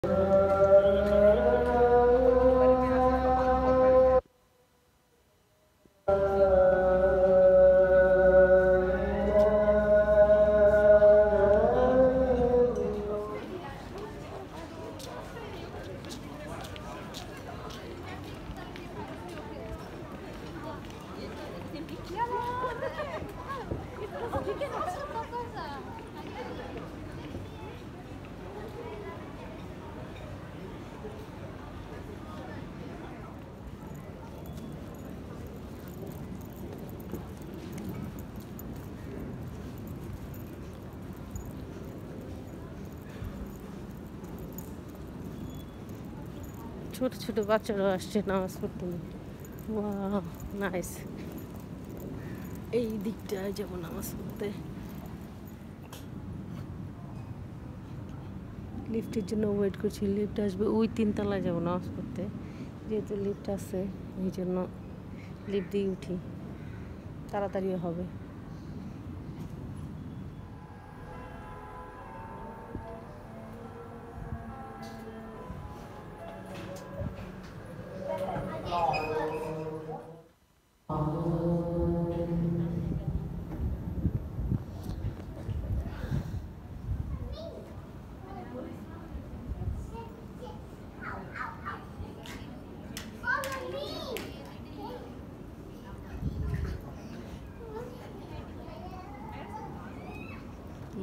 ছোট ছোট বাচ্চারা আসছে নামাজ পড়তে। Wow nice. এই দিকটায় যাবো নামাজ পড়তে। লিফটের জন্য ওয়েট করছি, লিফট আসবে। ওই 3 তলায় যাবো নামাজ পড়তে, যেহেতু লিফট আছে এই জন্য লিফট দিয়ে উঠি, তাড়াতাড়িও হবে।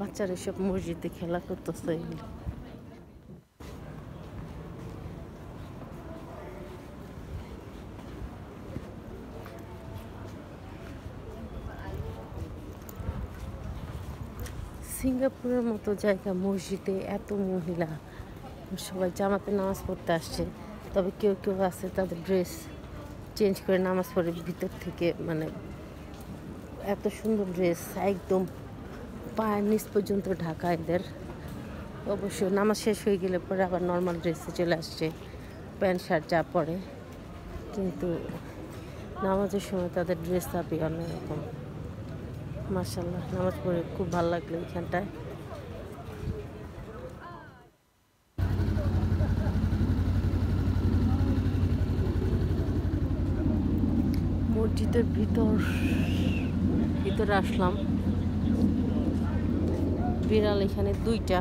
বাচ্চারা সব মসজিদে খেলা করতেছে। সিঙ্গাপুরের মতো জায়গা, মসজিদে এত মহিলা, সবাই জামাতে নামাজ পড়তে আসছে। তবে কেউ কেউ আছে তাদের ড্রেস চেঞ্জ করে নামাজ পড়ে ভিতর থেকে, মানে এত সুন্দর ড্রেস, একদম পায়ের নিচ পর্যন্ত ঢাকা এদের। অবশ্য নামাজ শেষ হয়ে গেলে পরে আবার নর্মাল ড্রেসে চলে আসছে, প্যান্ট শার্ট যা পরে। কিন্তু নামাজের সময় তাদের ড্রেস আপই অন্যরকম। মাশাআল্লাহ, নামাজ পড়ে খুব ভালো লাগলো এখানটায়। মসজিদের ভিতরে আসলাম। বিড়াল এখানে 2টা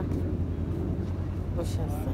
বসে আছে।